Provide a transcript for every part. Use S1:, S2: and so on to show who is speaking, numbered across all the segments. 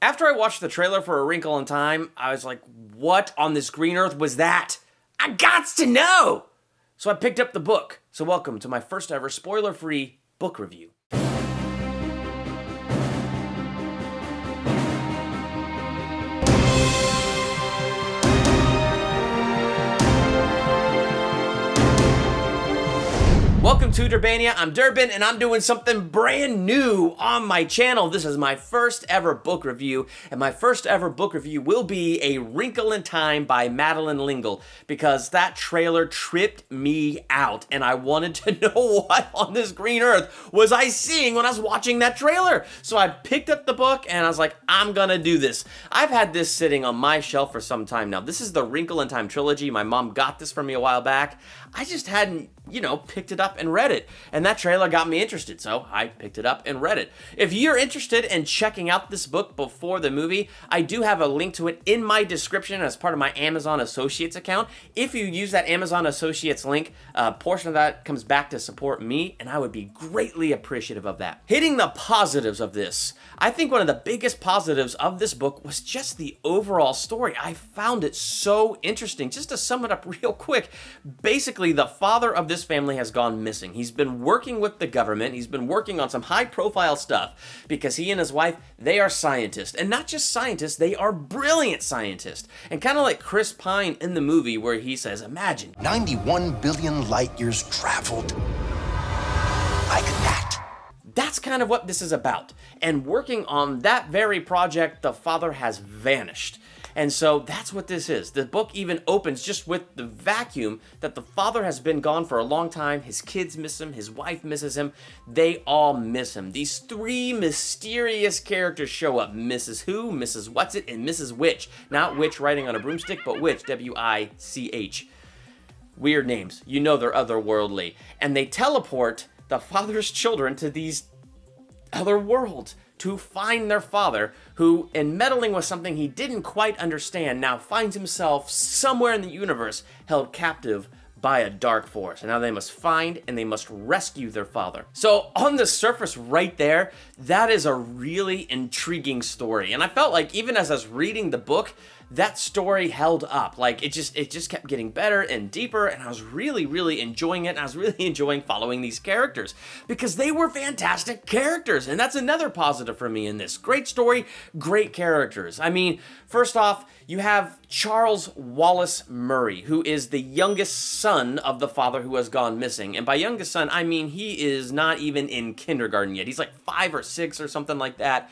S1: After I watched the trailer for A Wrinkle in Time, I was like, what on this green earth was that? I gots to know! So I picked up the book. So welcome to my first ever spoiler-free book review. Welcome to Durbania. I'm Durbin, and I'm doing something brand new on my channel. This is my first ever book review, and my first ever book review will be A Wrinkle in Time by Madeleine L'engle, because that trailer tripped me out, and I wanted to know what on this green earth was I seeing when I was watching that trailer. So I picked up the book, and I was like, I'm gonna do this. I've had this sitting on my shelf for some time now. This is the Wrinkle in Time trilogy. My mom got this for me a while back. I just hadn't, picked it up and read it. And that trailer got me interested, so I picked it up and read it. If you're interested in checking out this book before the movie, I do have a link to it in my description as part of my Amazon Associates account. If you use that Amazon Associates link, a portion of that comes back to support me, and I would be greatly appreciative of that. Hitting the positives of this, I think one of the biggest positives of this book was just the overall story. I found it so interesting. Just to sum it up real quick, basically the father of this family has gone missing. He's been working with the government. He's been working on some high-profile stuff because he and his wife, they are scientists. And not just scientists, they are brilliant scientists. And kind of like Chris Pine in the movie where he says, imagine
S2: 91 billion light years traveled like that.
S1: That's kind of what this is about. And working on that very project, the father has vanished. And so that's what this is. The book even opens just with the vacuum that the father has been gone for a long time. His kids miss him. His wife misses him. They all miss him. These three mysterious characters show up. Mrs. Who, Mrs. What's-It, and Mrs. Witch. Not Witch writing on a broomstick, but Witch, W-I-C-H. Weird names. You know they're otherworldly. And they teleport the father's children to these other worlds to find their father, who, in meddling with something he didn't quite understand, now finds himself somewhere in the universe held captive by a dark force. And now they must find and they must rescue their father. So on the surface right there, that is a really intriguing story. And I felt like even as I was reading the book, that story held up. Like it just kept getting better and deeper, and I was really enjoying it, and I was really enjoying following these characters because they were fantastic characters, and that's another positive for me in this. Great story, great characters. I mean, first off, you have Charles Wallace Murray, who is the youngest son of the father who has gone missing. And by youngest son, I mean he is not even in kindergarten yet. He's like 5 or 6 or something like that.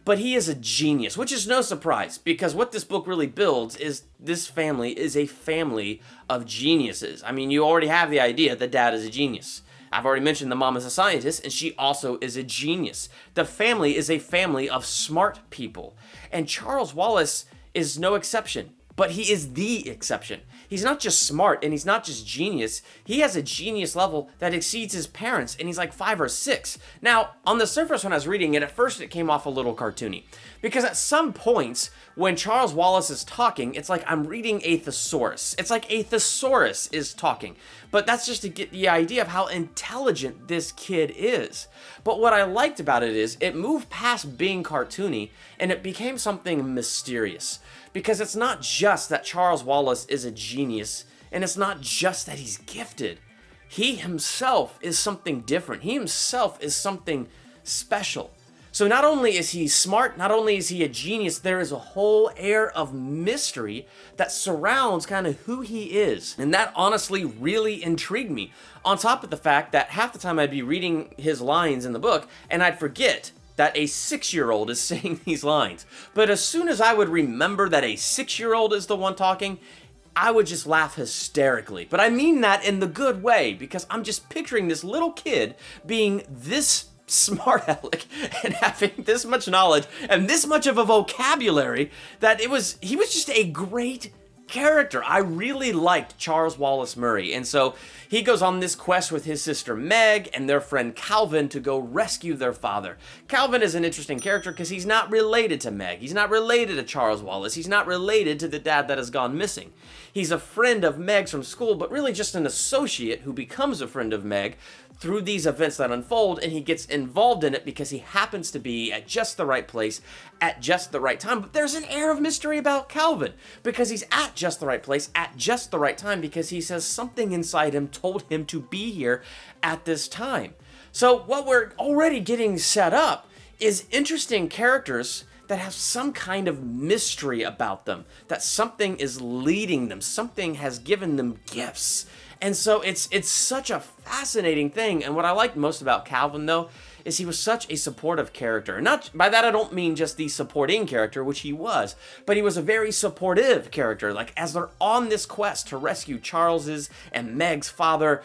S1: But he is a genius, which is no surprise, because what this book really builds is this family is a family of geniuses. I mean, you already have the idea that dad is a genius. I've already mentioned the mom is a scientist, and she also is a genius. The family is a family of smart people, and Charles Wallace is no exception. But he is the exception. He's not just smart and he's not just genius. He has a genius level that exceeds his parents, and he's like 5 or 6. Now, on the surface when I was reading it, at first it came off a little cartoony. Because at some points, when Charles Wallace is talking, it's like I'm reading a thesaurus. It's like a thesaurus is talking. But that's just to get the idea of how intelligent this kid is. But what I liked about it is it moved past being cartoony and it became something mysterious. Because it's not just that Charles Wallace is a genius, and it's not just that he's gifted. He himself is something different. He himself is something special. So not only is he smart, not only is he a genius, there is a whole air of mystery that surrounds kind of who he is. And that honestly really intrigued me. On top of the fact that half the time I'd be reading his lines in the book, and I'd forget that a 6-year-old is saying these lines. But as soon as I would remember that a 6-year-old is the one talking, I would just laugh hysterically. But I mean that in the good way, because I'm just picturing this little kid being this smart aleck and having this much knowledge and this much of a vocabulary that he was just a great character. I really liked Charles Wallace Murray, and so he goes on this quest with his sister Meg and their friend Calvin to go rescue their father. Calvin is an interesting character because he's not related to Meg. He's not related to Charles Wallace. He's not related to the dad that has gone missing. He's a friend of Meg's from school, but really just an associate who becomes a friend of Meg through these events that unfold, and he gets involved in it because he happens to be at just the right place at just the right time. But there's an air of mystery about Calvin because he's at just the right place at just the right time because he says something inside him told him to be here at this time. So what we're already getting set up is interesting characters that have some kind of mystery about them, that something is leading them, something has given them gifts. And so it's such a fascinating thing. And what I like most about Calvin, though, is he was such a supportive character. And not by that I don't mean just the supporting character, which he was, but he was a very supportive character. Like as they're on this quest to rescue Charles's and Meg's father,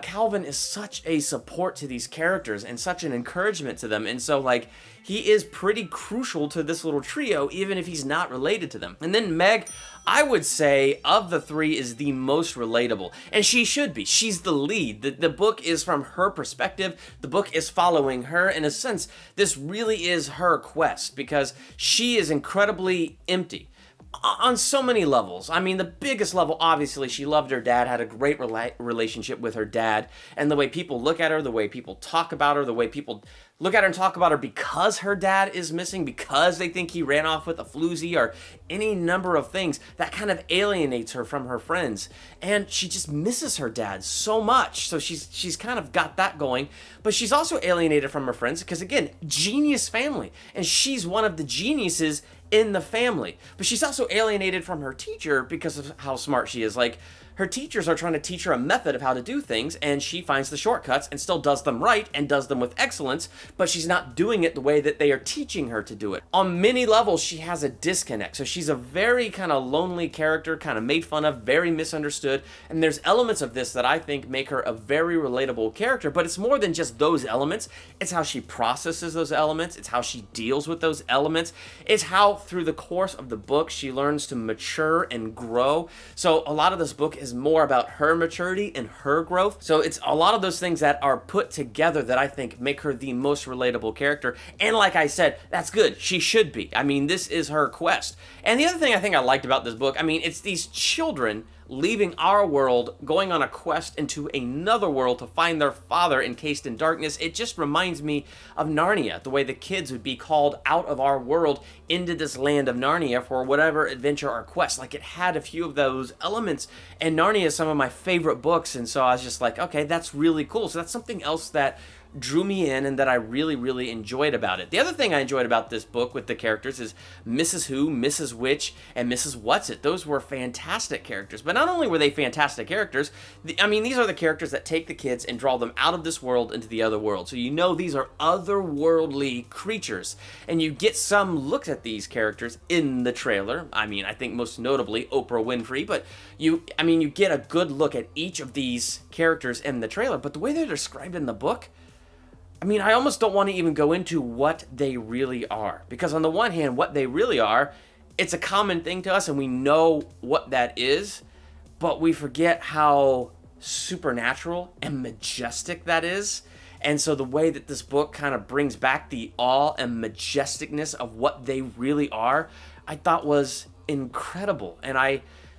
S1: Calvin is such a support to these characters and such an encouragement to them. And so like he is pretty crucial to this little trio, even if he's not related to them. And then Meg, I would say, of the three, is the most relatable. And she should be. She's the lead. The book is from her perspective. The book is following her. In a sense, this really is her quest because she is incredibly empty on so many levels. I mean, the biggest level, obviously, she loved her dad, had a great relationship with her dad, and the way people look at her, the way people talk about her, the way people look at her and talk about her because her dad is missing, because they think he ran off with a floozy or any number of things, that kind of alienates her from her friends. And she just misses her dad so much. So she's kind of got that going, but she's also alienated from her friends because, again, genius family, and she's one of the geniuses in the family. But she's also alienated from her teacher because of how smart she is. Like, her teachers are trying to teach her a method of how to do things, and she finds the shortcuts and still does them right and does them with excellence, but she's not doing it the way that they are teaching her to do it. On many levels, she has a disconnect. So she's a very kind of lonely character, kind of made fun of, very misunderstood, and there's elements of this that I think make her a very relatable character, but it's more than just those elements. It's how she processes those elements. It's how she deals with those elements. It's how, through the course of the book, she learns to mature and grow. So a lot of this book is more about her maturity and her growth. So it's a lot of those things that are put together that I think make her the most relatable character. And like I said, that's good. She should be. I mean, this is her quest. And the other thing I think I liked about this book, I mean, it's these children leaving our world, going on a quest into another world to find their father encased in darkness. It just reminds me of Narnia, the way the kids would be called out of our world into this land of Narnia for whatever adventure or quest. Like, it had a few of those elements, and Narnia is some of my favorite books, and so I was just like, okay, that's really cool. So that's something else that drew me in and that I really, really enjoyed about it. The other thing I enjoyed about this book with the characters is Mrs. Who, Mrs. Witch, and Mrs. What's-It. Those were fantastic characters. But not only were they fantastic characters, I mean, these are the characters that take the kids and draw them out of this world into the other world. So you know these are otherworldly creatures. And you get some looks at these characters in the trailer. I mean, I think most notably Oprah Winfrey, but you get a good look at each of these characters in the trailer. But the way they're described in the book, I mean, I almost don't want to even go into what they really are. Because on the one hand, what they really are, it's a common thing to us and we know what that is, but we forget how supernatural and majestic that is. And so the way that this book kind of brings back the awe and majesticness of what they really are, I thought was incredible.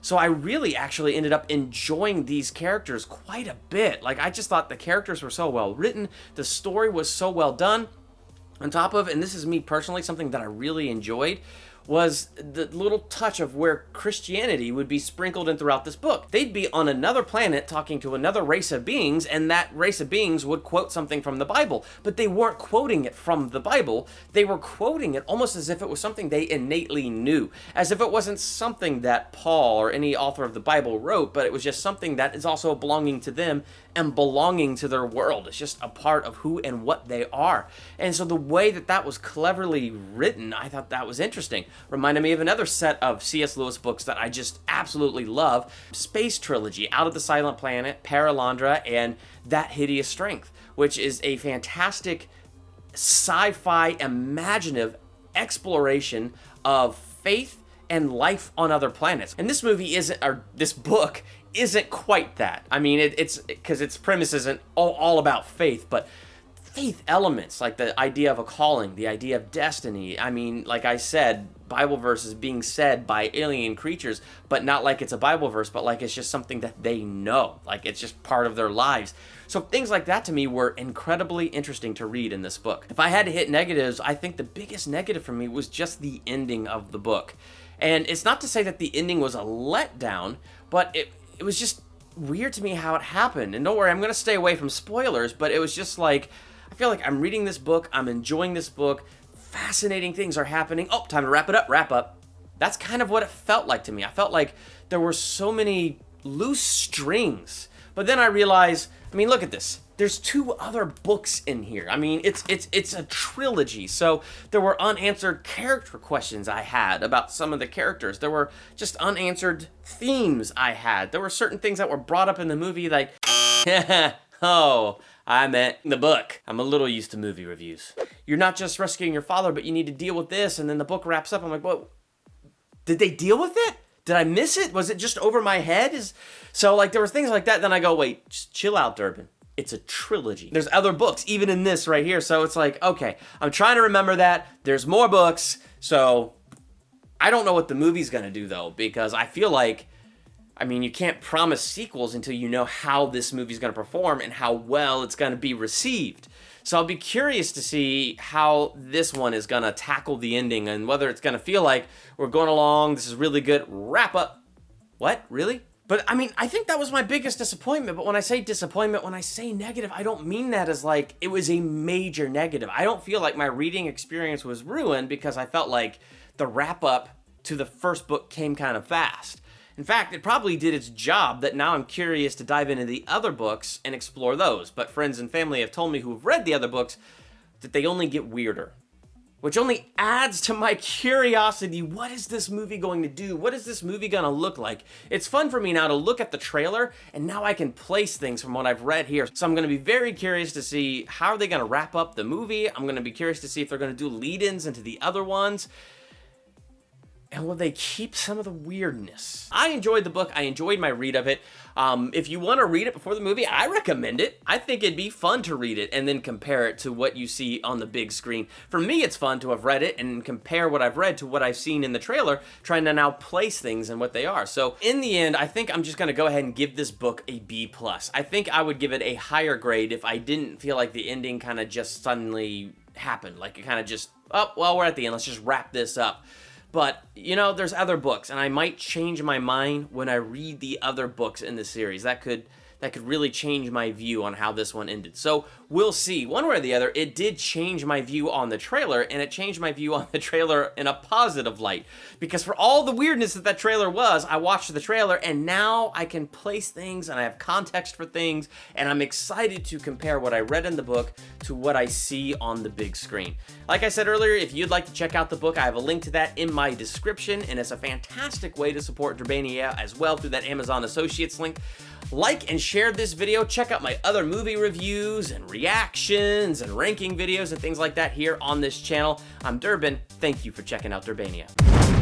S1: So I really actually ended up enjoying these characters quite a bit. Like, I just thought the characters were so well written, the story was so well done. On top of, and this is me personally, something that I really enjoyed, was the little touch of where Christianity would be sprinkled in throughout this book. They'd be on another planet talking to another race of beings, and that race of beings would quote something from the Bible. But they weren't quoting it from the Bible. They were quoting it almost as if it was something they innately knew, as if it wasn't something that Paul or any author of the Bible wrote, but it was just something that is also belonging to them and belonging to their world. It's just a part of who and what they are. And so the way that that was cleverly written, I thought that was interesting. Reminded me of another set of C.S. Lewis books that I just absolutely love. Space Trilogy, Out of the Silent Planet, Paralandra, and That Hideous Strength, which is a fantastic sci-fi imaginative exploration of faith and life on other planets. And this book isn't quite that. I mean, it's because its premise isn't all about faith, but faith elements, like the idea of a calling, the idea of destiny. I mean, like I said Bible verse is being said by alien creatures, but not like it's a Bible verse, but like it's just something that they know, like it's just part of their lives. So things like that to me were incredibly interesting to read in this book. If I had to hit negatives, I think the biggest negative for me was just the ending of the book. And it's not to say that the ending was a letdown, but it was just weird to me how it happened. And don't worry, I'm going to stay away from spoilers, but it was just like, I feel like I'm reading this book, I'm enjoying this book, fascinating things are happening. Oh, time to wrap it up, wrap up. That's kind of what it felt like to me. I felt like there were so many loose strings. But then I realized, I mean, look at this. There's 2 other books in here. I mean, it's a trilogy. So there were unanswered character questions I had about some of the characters. There were just unanswered themes I had. There were certain things that were brought up in the movie like, oh, I meant the book. I'm a little used to movie reviews. You're not just rescuing your father, but you need to deal with this. And then the book wraps up. I'm like, what? Did they deal with it? Did I miss it? Was it just over my head? So like there were things like that. Then I go, wait, just chill out, Durbin. It's a trilogy. There's other books, even in this right here. So it's like, okay, I'm trying to remember that. There's more books. So I don't know what the movie's going to do though, because I feel like, I mean, you can't promise sequels until you know how this movie's going to perform and how well it's going to be received. So I'll be curious to see how this one is going to tackle the ending and whether it's going to feel like we're going along, this is really good, wrap up. What? Really? But I mean, I think that was my biggest disappointment. But when I say disappointment, when I say negative, I don't mean that as like it was a major negative. I don't feel like my reading experience was ruined because I felt like the wrap up to the first book came kind of fast. In fact, it probably did its job that now I'm curious to dive into the other books and explore those. But friends and family have told me who have read the other books that they only get weirder, which only adds to my curiosity. What is this movie going to do? What is this movie going to look like? It's fun for me now to look at the trailer, and now I can place things from what I've read here. So I'm going to be very curious to see how are they going to wrap up the movie. I'm going to be curious to see if they're going to do lead-ins into the other ones. And will they keep some of the weirdness? I enjoyed the book. I enjoyed my read of it. If you want to read it before the movie, I recommend it. I think it'd be fun to read it and then compare it to what you see on the big screen. For me, it's fun to have read it and compare what I've read to what I've seen in the trailer, trying to now place things and what they are. So in the end, I think I'm just going to go ahead and give this book a B+. I think I would give it a higher grade if I didn't feel like the ending kind of just suddenly happened. Like it kind of just, oh, well, we're at the end. Let's just wrap this up. But, you know, there's other books, and I might change my mind when I read the other books in the series. That could really change my view on how this one ended. So we'll see. One way or the other, it did change my view on the trailer, and it changed my view on the trailer in a positive light. Because for all the weirdness that trailer was, I watched the trailer, and now I can place things, and I have context for things, and I'm excited to compare what I read in the book to what I see on the big screen. Like I said earlier, if you'd like to check out the book, I have a link to that in my description, and it's a fantastic way to support Durbania as well through that Amazon Associates link. Like and share this video. Check out my other movie reviews and reactions and ranking videos and things like that here on this channel. I'm Durbin. Thank you for checking out Durbania.